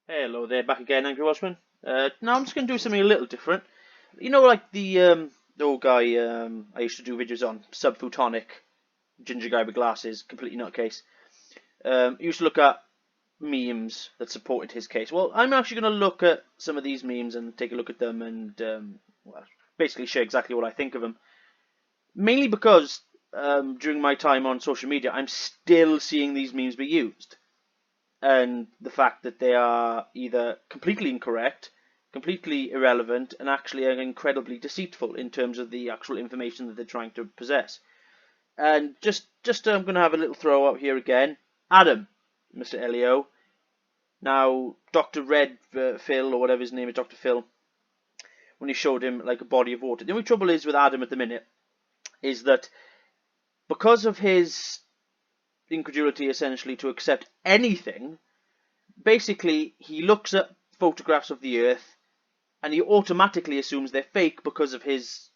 Hello there, back again, Angry Watchman. Now I'm just going to do something a little different. You know, like the old guy I used to do videos on, Subphotonic, ginger guy with glasses, completely nutcase. He used to look at memes that supported his case. Well, I'm actually going to look at some of these memes and take a look at them and well, basically share exactly what I think of them. Mainly because during my time on social media, I'm still seeing these memes be used. And the fact that they are either completely incorrect, completely irrelevant, and actually are incredibly deceitful in terms of the actual information that they're trying to possess. And just I'm going to have a little throw out here again. Adam, Mr. Elio. Now, Dr. Red Phil, or whatever his name is, Dr. Phil, when he showed him like a body of water. The only trouble is with Adam at the minute is that because of his incredulity essentially to accept anything, basically he looks at photographs of the Earth and he automatically assumes they're fake because of his,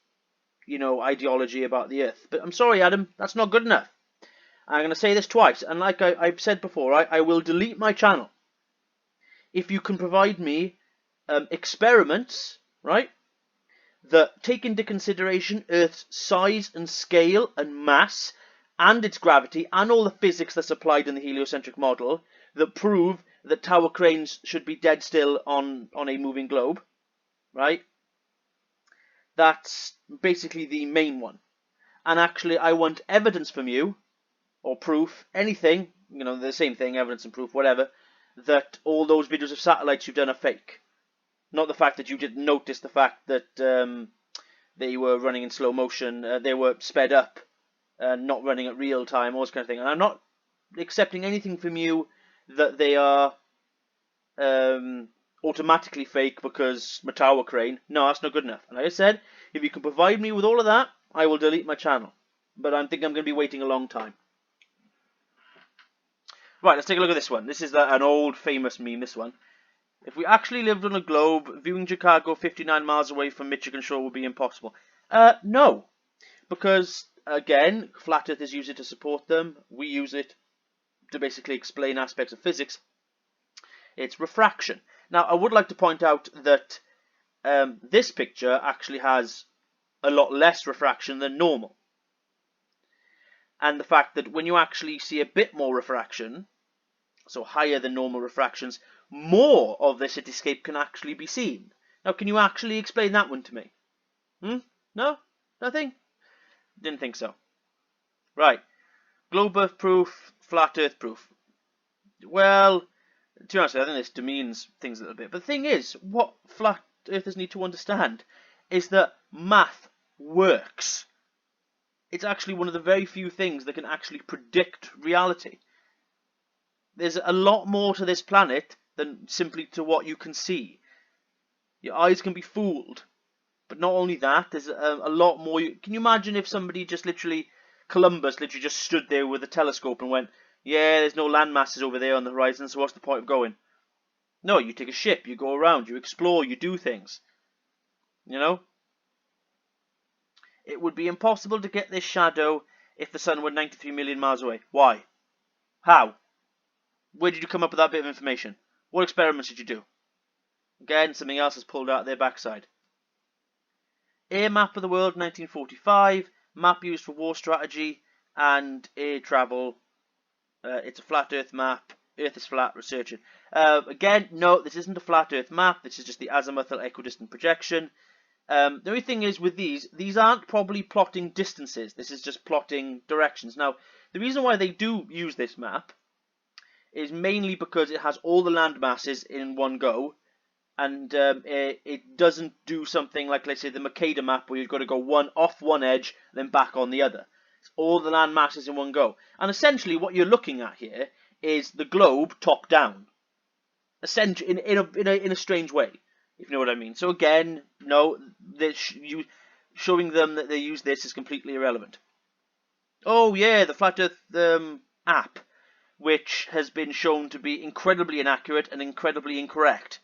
ideology about the Earth. But I'm sorry, Adam, that's not good enough. I'm going to say this twice, and like I've said before, I will delete my channel if you can provide me experiments, right, that take into consideration Earth's size and scale and mass and its gravity and all the physics that's applied in the heliocentric model that prove that tower cranes should be dead still on a moving globe, right? That's basically the main one. And actually, I want evidence from you, or proof, anything, the same thing, evidence and proof, whatever, that all those videos of satellites you've done are fake. Not the fact that you didn't notice the fact that they were running in slow motion, they were sped up, not running at real time, all this kind of thing. And I'm not accepting anything from you that they are automatically fake because my tower crane. No, that's not good enough. And like I said, if you can provide me with all of that, I will delete my channel. But I think I'm going to be waiting a long time. Right, let's take a look at this one. This is an old famous meme, this one. If we actually lived on a globe, viewing Chicago 59 miles away from Michigan Shore would be impossible. No. Because, again, Flat Earthers use it to support them. We use it to basically explain aspects of physics. It's refraction. Now, I would like to point out that this picture actually has a lot less refraction than normal. And the fact that when you actually see a bit more refraction, so higher than normal refractions, more of the cityscape can actually be seen. Now, can you actually explain that one to me? No? Nothing? Didn't think so. Right. Globe Earth proof, flat Earth proof. Well, to be honest, I think this demeans things a little bit. But the thing is, what flat earthers need to understand is that math works. It's actually one of the very few things that can actually predict reality. There's a lot more to this planet than simply to what you can see. Your eyes can be fooled. But not only that, there's a lot more. Can you imagine if somebody Columbus literally just stood there with a telescope and went, yeah, there's no land masses over there on the horizon, so what's the point of going? No, you take a ship, you go around, you explore, you do things. It would be impossible to get this shadow if the sun were 93 million miles away. Why? How? Where did you come up with that bit of information? What experiments did you do? Again, something else is pulled out of their backside. Air map of the world, 1945. Map used for war strategy and air travel. It's a flat Earth map. Earth is flat, researching. Again, no, this isn't a flat Earth map. This is just the azimuthal equidistant projection. The only thing is with these aren't probably plotting distances. This is just plotting directions. Now, the reason why they do use this map is mainly because it has all the land masses in one go, and it doesn't do something like, let's say, the Mercator map where you've got to go off one edge, then back on the other. It's all the land masses in one go. And essentially what you're looking at here is the globe top down. Essentially, in a strange way, if you know what I mean. So again, no, showing them that they use this is completely irrelevant. Oh yeah, the Flat Earth app, which has been shown to be incredibly inaccurate and incredibly incorrect.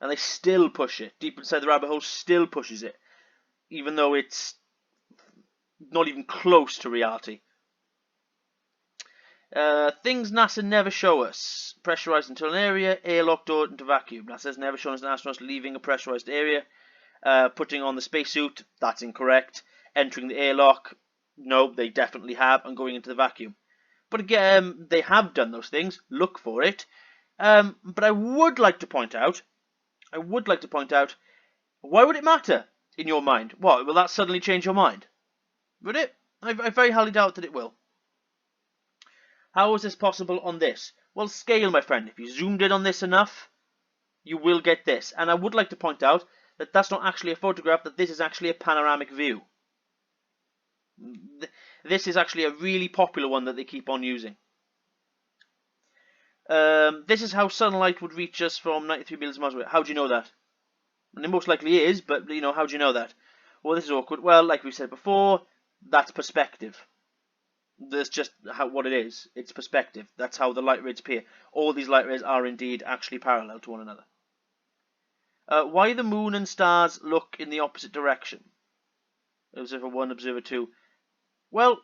And they still push it. Deep Inside the Rabbit Hole still pushes it. Even though it's not even close to reality. Things NASA never show us. pressurized internal area, airlock door into vacuum. NASA's never shown us an astronaut leaving a pressurized area. Putting on the spacesuit, that's incorrect. Entering the airlock, no, they definitely have, and going into the vacuum. But again, they have done those things. Look for it. But I would like to point out, why would it matter in your mind? What, will that suddenly change your mind? Would it? I very highly doubt that it will. How is this possible on this? Well, scale, my friend. If you zoomed in on this enough, you will get this. And I would like to point out that that's not actually a photograph, that this is actually a panoramic view. This is actually a really popular one that they keep on using. This is how sunlight would reach us from 93 million miles away. How do you know that? And it most likely is, but, you know, how do you know that? Well, this is awkward. Well, like we said before, that's perspective. That's just what it is. It's perspective. That's how the light rays appear. All these light rays are indeed actually parallel to one another. Why the moon and stars look in the opposite direction? Observer 1, observer 2. Well,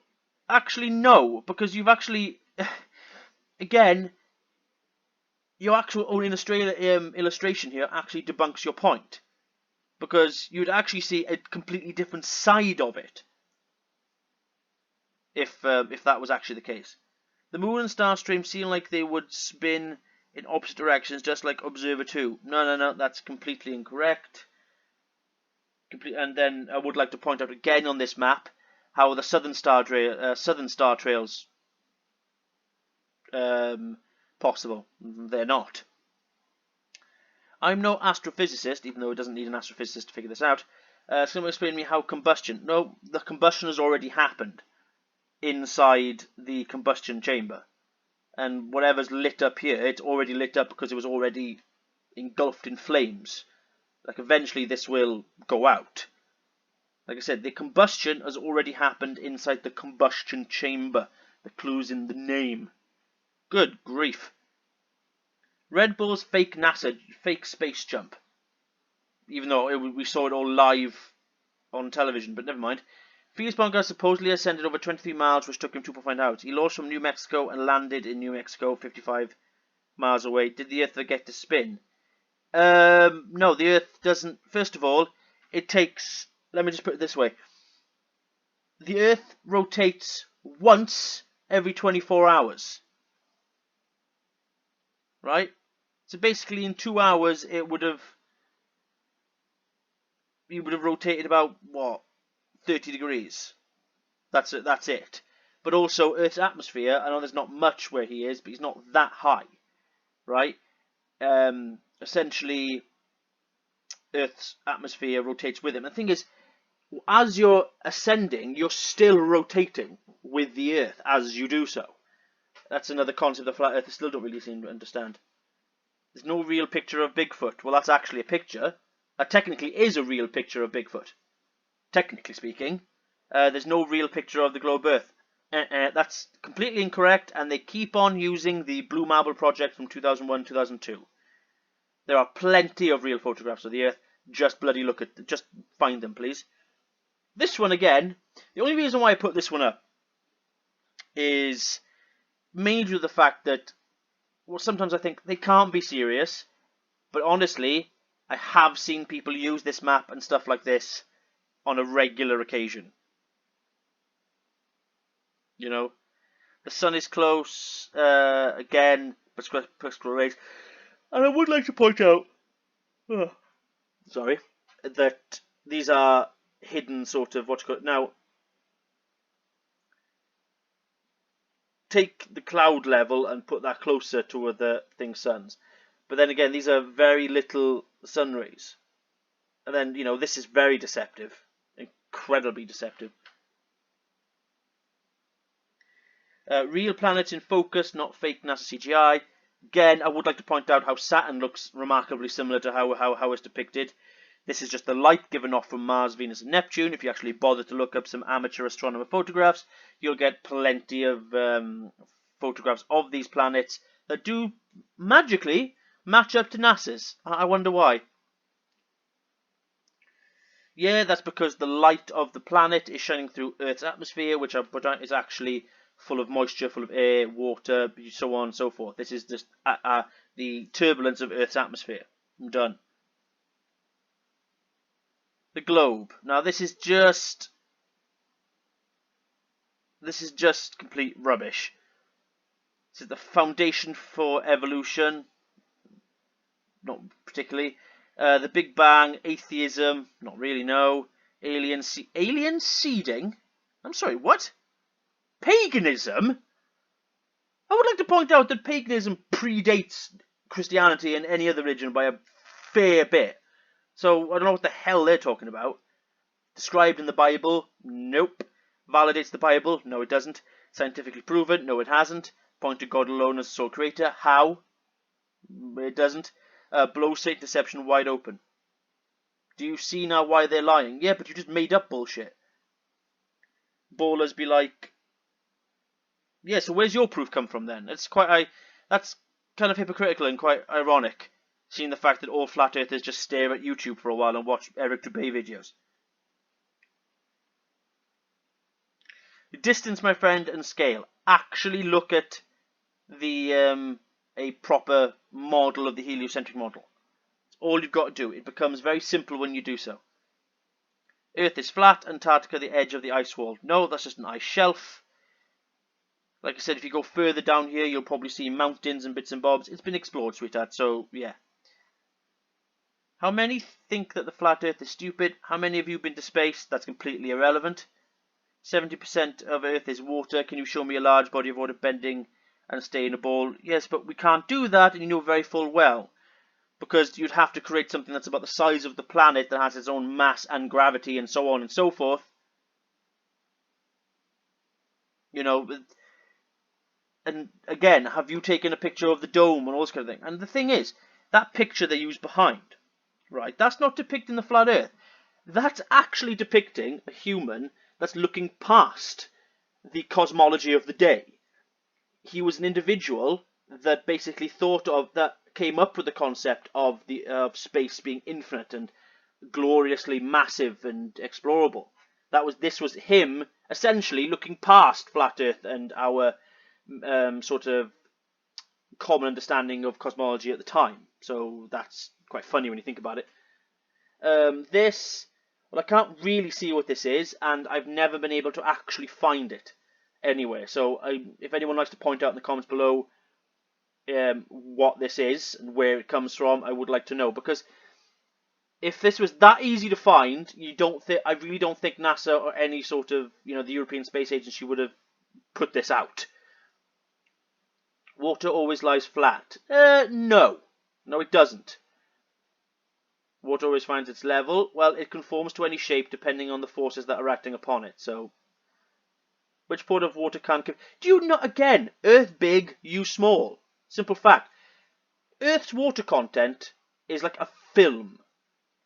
actually no, because you've actually, again, your actual own illustration here actually debunks your point. Because you'd actually see a completely different side of it. If that was actually the case. The moon and star stream seem like they would spin in opposite directions, just like observer 2. No, that's completely incorrect. And then I would like to point out again on this map how the southern star trails possible. They're not. I'm no astrophysicist, even though it doesn't need an astrophysicist to figure this out. Someone explain to me how combustion. No, the combustion has already happened inside the combustion chamber. And whatever's lit up here, it's already lit up because it was already engulfed in flames. Like, eventually this will go out. Like I said, the combustion has already happened inside the combustion chamber. The clue's in the name. Good grief. Red Bull's fake space jump. Even though we saw it all live on television, but never mind. Felix Baumgartner supposedly ascended over 23 miles, which took him 2.5 hours. He launched from New Mexico and landed in New Mexico, 55 miles away. Did the Earth get to spin? No, the Earth doesn't. First of all, it takes... Let me just put it this way. The Earth rotates once every 24 hours. Right? So basically in 2 hours, you would have rotated about, what, 30 degrees. That's it. But also, Earth's atmosphere, I know there's not much where he is, but he's not that high. Right? Essentially, Earth's atmosphere rotates with him. And the thing is, as you're ascending, you're still rotating with the Earth as you do so. That's another concept that flat earthers still don't really seem to understand. There's no real picture of Bigfoot. Well, that's actually a picture. That technically is a real picture of Bigfoot. Technically speaking. There's no real picture of the globe Earth. That's completely incorrect, and they keep on using the Blue Marble Project from 2001-2002. There are plenty of real photographs of the Earth. Just find them, please. This one again, the only reason why I put this one up is mainly due to the fact that, well, sometimes I think they can't be serious, but honestly, I have seen people use this map and stuff like this on a regular occasion. You know, the sun is close, again, crepuscular rays, and I would like to point out, that these are hidden sort of, now, take the cloud level and put that closer to the thing's suns. But then again, these are very little sun rays. And then, you know, this is very deceptive. Incredibly deceptive. Real planets in focus, not fake NASA CGI. Again, I would like to point out how Saturn looks remarkably similar to how it's depicted. This is just the light given off from Mars, Venus, and Neptune. If you actually bother to look up some amateur astronomer photographs, you'll get plenty of photographs of these planets that do magically match up to NASA's. I wonder why. Yeah, that's because the light of the planet is shining through Earth's atmosphere, which I put out is actually full of moisture, full of air, water, so on and so forth. This is just the turbulence of Earth's atmosphere. I'm done. The globe. Now this is just complete rubbish. This is the foundation for evolution. Not particularly. The Big Bang, atheism, not really, no. Alien seeding? I'm sorry, what? Paganism? I would like to point out that paganism predates Christianity and any other religion by a fair bit. So, I don't know what the hell they're talking about. Described in the Bible? Nope. Validates the Bible? No, it doesn't. Scientifically proven? No, it hasn't. Point to God alone as sole creator? How? It doesn't. Blow Satan deception wide open. Do you see now why they're lying? Yeah, but you just made up bullshit. Ballers be like, yeah, so where's your proof come from then? That's kind of hypocritical and quite ironic, seeing the fact that all flat earthers just stare at YouTube for a while and watch Eric Dubay videos. Distance, my friend, and scale. Actually look at the a proper model of the heliocentric model. It's all you've got to do. It becomes very simple when you do so. Earth is flat, Antarctica the edge of the ice wall. No, that's just an ice shelf. Like I said, if you go further down here, you'll probably see mountains and bits and bobs. It's been explored, sweetheart, so yeah. How many think that the flat earth is stupid? How many of you have been to space? That's completely irrelevant. 70% of Earth is water. Can you show me a large body of water bending and stay in a ball? Yes, but we can't do that, and you know very full well. Because you'd have to create something that's about the size of the planet that has its own mass and gravity and so on and so forth. You know, and again, have you taken a picture of the dome and all this kind of thing? And the thing is, that picture they use behind, right, that's not depicting the flat Earth. That's actually depicting a human that's looking past the cosmology of the day. He was an individual that basically that came up with the concept of space being infinite and gloriously massive and explorable. This was him essentially looking past flat Earth and our sort of common understanding of cosmology at the time. So that's quite funny when you think about it. Well, I can't really see what this is, and I've never been able to actually find it anywhere. So if anyone likes to point out in the comments below what this is and where it comes from, I would like to know. Because if this was that easy to find, I really don't think NASA or any sort of, the European Space Agency would have put this out. Water always lies flat. No, it doesn't. Water always finds its level. Well, it conforms to any shape depending on the forces that are acting upon it. So, which part of water can... Do you not, again, Earth big, you small. Simple fact. Earth's water content is like a film.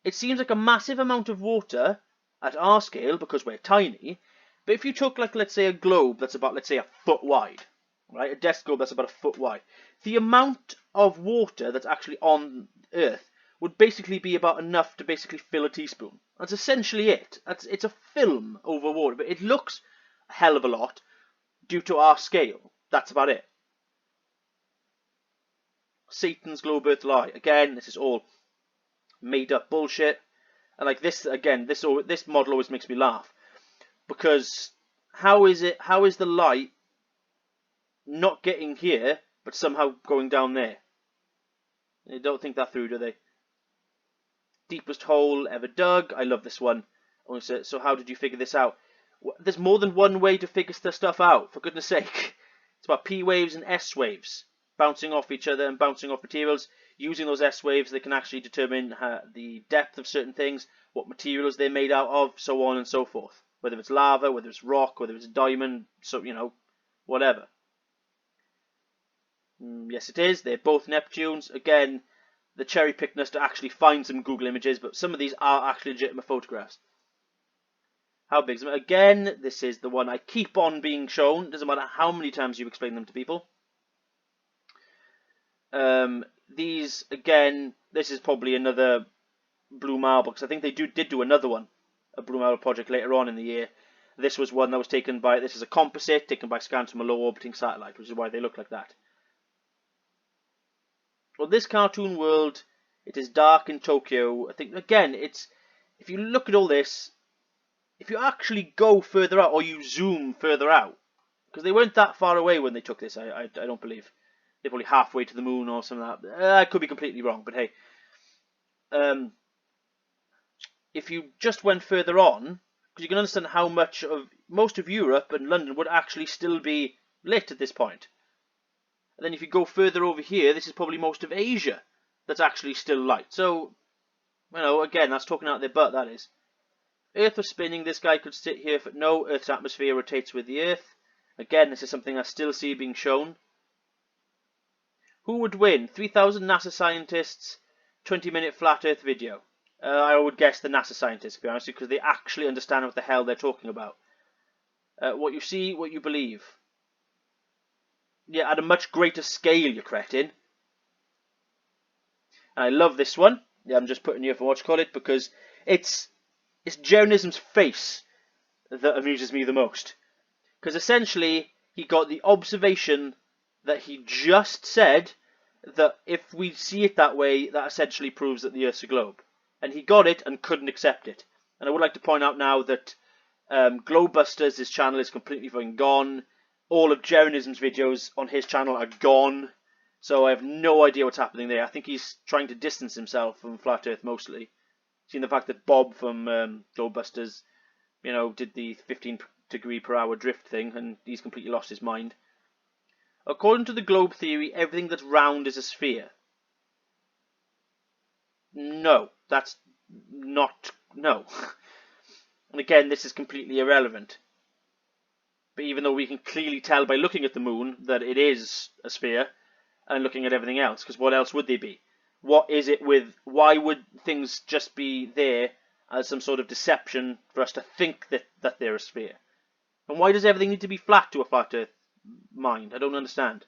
It seems like a massive amount of water at our scale because we're tiny. But if you took, like, let's say a globe that's about, let's say, a foot wide, right? A desk globe that's about a foot wide. The amount of water that's actually on Earth would basically be about enough to basically fill a teaspoon. That's essentially it. It's a film over water, but it looks a hell of a lot due to our scale. That's about it. Satan's globe Earth lie. Again, this is all made up bullshit. And like this, again, this model always makes me laugh. Because how is the light not getting here, but somehow going down there? They don't think that through, do they? Deepest hole ever dug. I love this one. So how did you figure this out? There's more than one way to figure this stuff out, for goodness sake. It's about P waves and S waves. Bouncing off each other and bouncing off materials. Using those S waves, they can actually determine the depth of certain things, what materials they're made out of, so on and so forth. Whether it's lava, whether it's rock, whether it's diamond, so, whatever. Yes, it is. They're both Neptunes. Again, the cherry pickness to actually find some Google images, but some of these are actually legitimate photographs. How big is it? Again, this is the one I keep on being shown. Doesn't matter how many times you explain them to people. These, again, this is probably another Blue Marble, because I think they did do another one, a Blue Marble project later on in the year. This was one that was taken by, this is a composite taken by scans from a low orbiting satellite, which is why they look like that. Well, this cartoon world, it is dark in Tokyo. I think, again, it's, if you look at all this, if you actually go further out, or you zoom further out, because they weren't that far away when they took this, I don't believe. They're probably halfway to the moon or something like that. I could be completely wrong, but hey. If you just went further on, because you can understand how much of, most of Europe and London would actually still be lit at this point. And then if you go further over here, this is probably most of Asia that's actually still light. So, you know, again, that's talking out their butt, that is. Earth was spinning, this guy could sit here, but no, Earth's atmosphere rotates with the Earth. Again, this is something I still see being shown. Who would win? 3,000 NASA scientists, 20-minute flat Earth video. I would guess the NASA scientists, to be honest, because they actually understand what the hell they're talking about. What you see, what you believe. Yeah, at a much greater scale, you cretin. And I love this one. Yeah, I'm just putting here for what you call it, because it's Jeranism's face that amuses me the most. Because essentially, he got the observation that he just said that if we see it that way, that essentially proves that the Earth's a globe. And he got it and couldn't accept it. And I would like to point out now that Globebusters, his channel, is completely fucking gone. All of Jeranism's videos on his channel are gone. So I have no idea what's happening there. I think he's trying to distance himself from Flat Earth mostly. Seeing the fact that Bob from Globebusters, you know, did the 15-degree-per-hour drift thing, and he's completely lost his mind. According to the globe theory, everything that's round is a sphere. No, that's not, no. And again, this is completely irrelevant. But even though we can clearly tell by looking at the moon that it is a sphere, and looking at everything else, because what else would they be? What is it with, why would things just be there as some sort of deception for us to think that they're a sphere? And why does everything need to be flat to a flat Earth mind? I don't understand.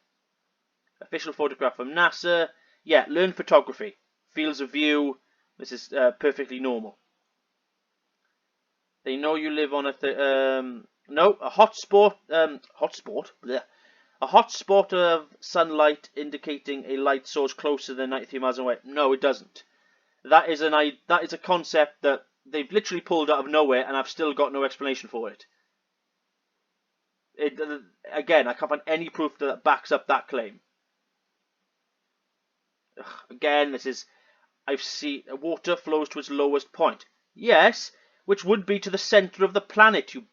Official photograph from NASA. Yeah, learn photography. Fields of view. This is perfectly normal. They know you live on a no, a hotspot. A hot spot of sunlight indicating a light source closer than 93 miles away. No, it doesn't. That is a concept that they've literally pulled out of nowhere, and I've still got no explanation for it. Again, I can't find any proof that backs up that claim. Again, this is, I've seen water flows to its lowest point. Yes, which would be to the center of the planet, you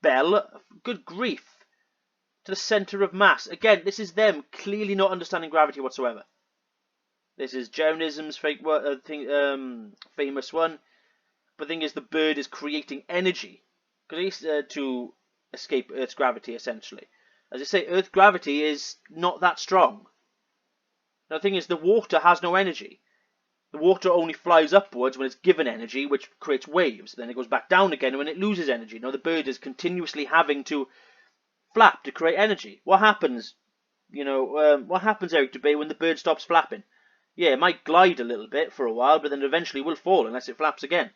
bell. Good grief. To the center of mass. Again, this is them clearly not understanding gravity whatsoever. This is Jeranism's famous one. But the thing is, the bird is creating energy. Because he's to escape Earth's gravity, essentially. As I say, Earth's gravity is not that strong. Now, the thing is, the water has no energy. The water only flies upwards when it's given energy, which creates waves. Then it goes back down again when it loses energy. Now, the bird is continuously having to flap to create energy. What happens, you know, what happens, Eric Dubay, when the bird stops flapping? Yeah, it might glide a little bit for a while, but then eventually will fall unless it flaps again.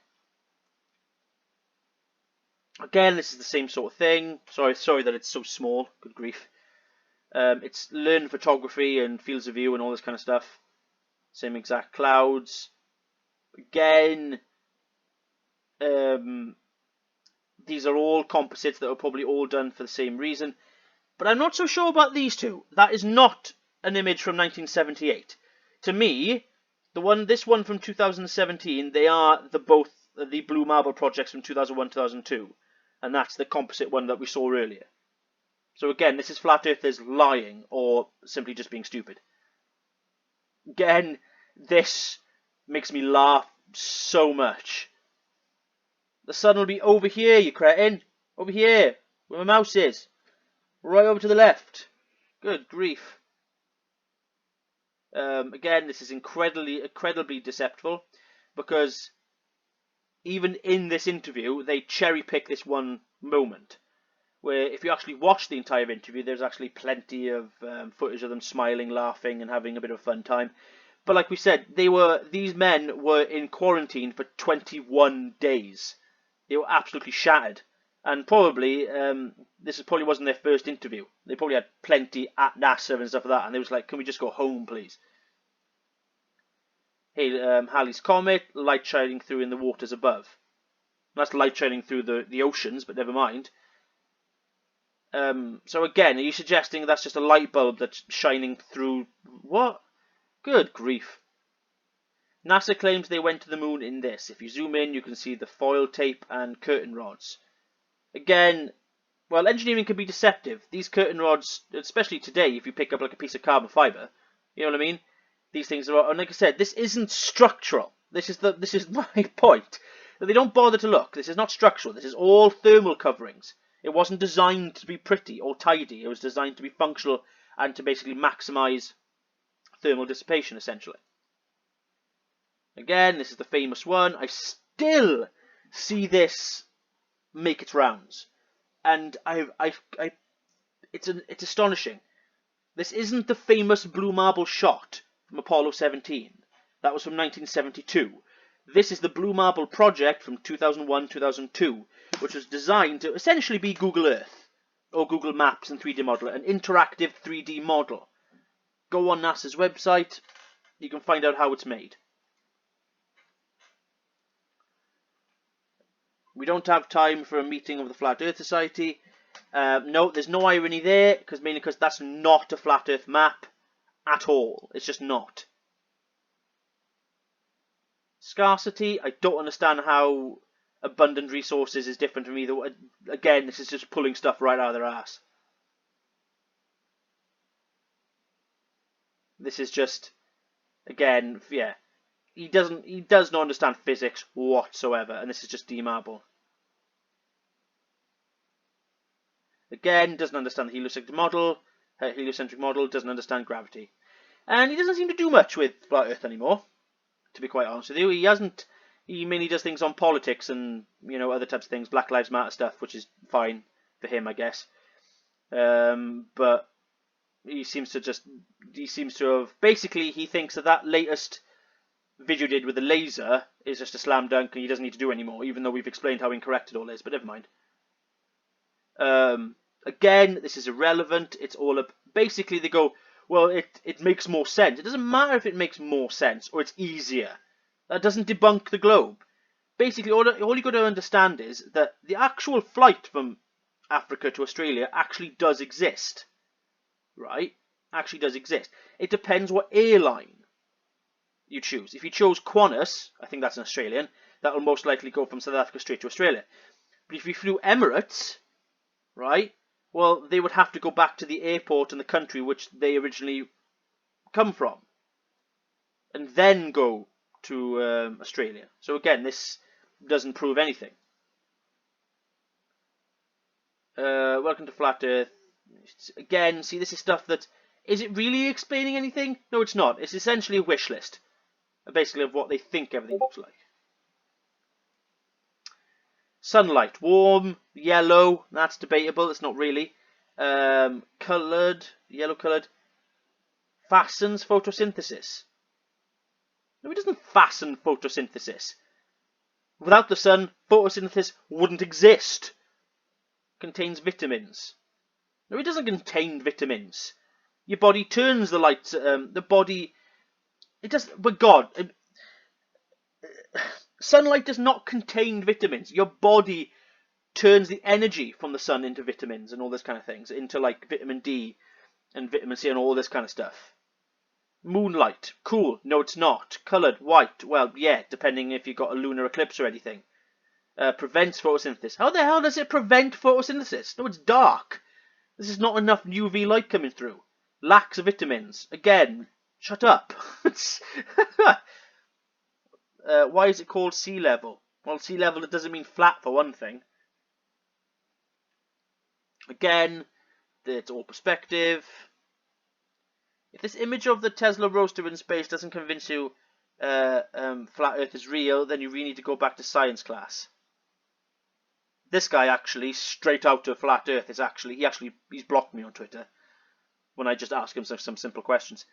Again, this is the same sort of thing. Sorry that it's so small. Good grief. It's learn photography and fields of view and all this kind of stuff. Same exact clouds. Again, these are all composites that are probably all done for the same reason. But I'm not so sure about these two. That is not an image from 1978. To me, this one from 2017, they are both the Blue Marble projects from 2001-2002. And that's the composite one that we saw earlier. So again, this is Flat Earthers lying or simply just being stupid. Again, this makes me laugh so much. The sun will be over here, you cretin. Over here, where my mouse is. Right over to the left. Good grief. Again, this is incredibly deceptive, because even in this interview, they cherry pick this one moment. Where if you actually watch the entire interview, there's actually plenty of footage of them smiling, laughing, and having a bit of a fun time. But like we said, these men were in quarantine for 21 days. They were absolutely shattered. And probably, this probably wasn't their first interview. They probably had plenty at NASA and stuff like that, and they was like, can we just go home, please? Hey, Halley's Comet, light shining through in the waters above. That's light shining through the oceans, but never mind. So again, are you suggesting that's just a light bulb that's shining through... What? Good grief. NASA claims they went to the moon in this. If you zoom in, you can see the foil tape and curtain rods. Again, well, engineering can be deceptive. These curtain rods, especially today, if you pick up like a piece of carbon fiber, you know what I mean? These things are, and like I said, this isn't structural. This is my point. They don't bother to look. This is not structural. This is all thermal coverings. It wasn't designed to be pretty or tidy. It was designed to be functional and to basically maximize thermal dissipation, essentially. Again, this is the famous one. I still see this make its rounds, and it's astonishing. This isn't the famous blue marble shot from Apollo 17. That was from 1972. This is the Blue Marble project from 2001-2002, which was designed to essentially be Google Earth, or Google Maps and 3D Modeler, an interactive 3D model. Go on NASA's website, you can find out how it's made. We don't have time for a meeting of the Flat Earth Society. No, there's no irony there, mainly because that's not a Flat Earth map at all. It's just not. Scarcity, I don't understand how abundant resources is different from either. Again, this is just pulling stuff right out of their ass. This is just, again, yeah. He does not understand physics whatsoever, and this is just D-Marble. Again, doesn't understand the heliocentric model, doesn't understand gravity. And he doesn't seem to do much with Flat Earth anymore, to be quite honest with you. He mainly does things on politics and, other types of things, Black Lives Matter stuff, which is fine for him, I guess. But he seems to have, basically, he thinks that latest video did with the laser is just a slam dunk and he doesn't need to do anymore, even though we've explained how incorrect it all is, but never mind. Again, this is irrelevant. It's all up. Basically, they go, well, it makes more sense. It doesn't matter if it makes more sense or it's easier. That doesn't debunk the globe. Basically, all you got to understand is that the actual flight from Africa to Australia actually does exist. Right? Actually does exist. It depends what airline you choose. If you chose Qantas, I think that's an Australian, that will most likely go from South Africa straight to Australia. But if you flew Emirates, right, well, they would have to go back to the airport in the country which they originally come from, and then go to Australia. So again, this doesn't prove anything. Welcome to Flat Earth. Again, see, this is stuff that... Is it really explaining anything? No, it's not. It's essentially a wish list, basically, of what they think everything looks like. Sunlight, warm, yellow, that's debatable, it's not really. Coloured, yellow coloured. Fastens photosynthesis. No, it doesn't fasten photosynthesis. Without the sun, photosynthesis wouldn't exist. Contains vitamins. No, it doesn't contain vitamins. Your body turns the light, the body... It does... But God... Sunlight does not contain vitamins. Your body turns the energy from the sun into vitamins and all this kind of things. Into like vitamin D and vitamin C and all this kind of stuff. Moonlight. Cool. No, it's not. Coloured. White. Well, yeah, depending if you've got a lunar eclipse or anything. Prevents photosynthesis. How the hell does it prevent photosynthesis? No, it's dark. This is not enough UV light coming through. Lacks vitamins. Again, shut up. Why is it called sea level? Well, sea level, it doesn't mean flat for one thing. Again, it's all perspective. If this image of the Tesla roadster in space doesn't convince you Flat Earth is real, then you really need to go back to science class. This guy actually, straight out of Flat Earth, he's blocked me on Twitter when I just ask him some simple questions.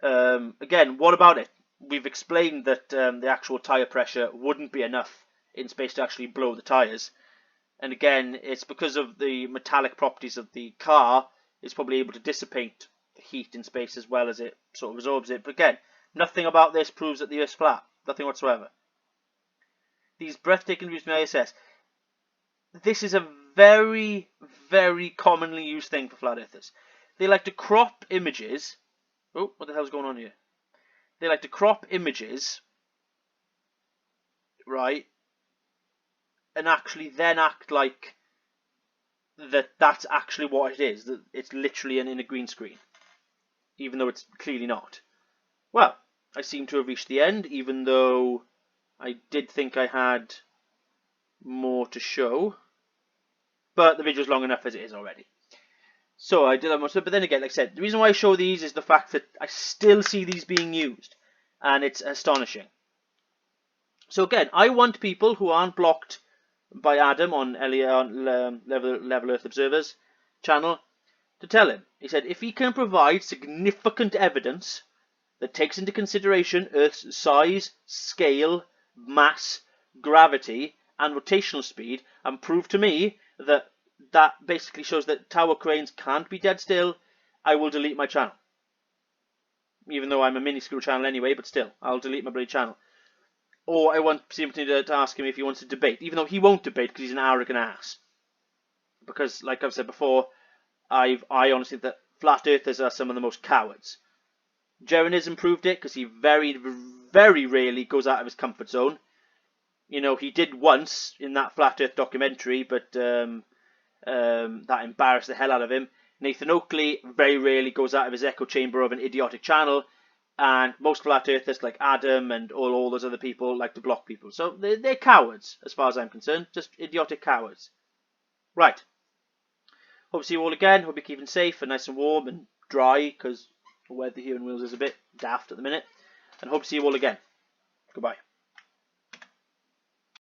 Again, what about it? We've explained that the actual tyre pressure wouldn't be enough in space to actually blow the tyres. And again, it's because of the metallic properties of the car, it's probably able to dissipate the heat in space as well as it sort of absorbs it. But again, nothing about this proves that the Earth's flat. Nothing whatsoever. These breathtaking views from the ISS. This is a very, very commonly used thing for flat earthers. They like to crop images. Oh, what the hell's going on here? They like to crop images, right? And actually then act like that's actually what it is. That it's literally in a green screen. Even though it's clearly not. Well, I seem to have reached the end, even though I did think I had more to show. But the video's long enough as it is already. So I did have much, but then again, like I said, the reason why I show these is the fact that I still see these being used. And it's astonishing. So again, I want people who aren't blocked by Adam on Level Earth Observer's channel to tell him. He said, if he can provide significant evidence that takes into consideration Earth's size, scale, mass, gravity, and rotational speed, and prove to me that basically shows that tower cranes can't be dead still, I will delete my channel. Even though I'm a minuscule channel anyway, but still, I'll delete my bloody channel. Or I want simply to ask him if he wants to debate, even though he won't debate because he's an arrogant ass. Because, like I've said before, I honestly think that flat earthers are some of the most cowards. Jeranism proved it because he very, very rarely goes out of his comfort zone. You know, he did once in that Flat Earth documentary, but that embarrassed the hell out of him. Nathan Oakley very rarely goes out of his echo chamber of an idiotic channel, and most Flat Earthers like Adam and all those other people like to block people. So they're cowards, as far as I'm concerned, just idiotic cowards. Right. Hope to see you all again. Hope you're keeping safe and nice and warm and dry, because the weather here in Wales is a bit daft at the minute. And hope to see you all again. Goodbye.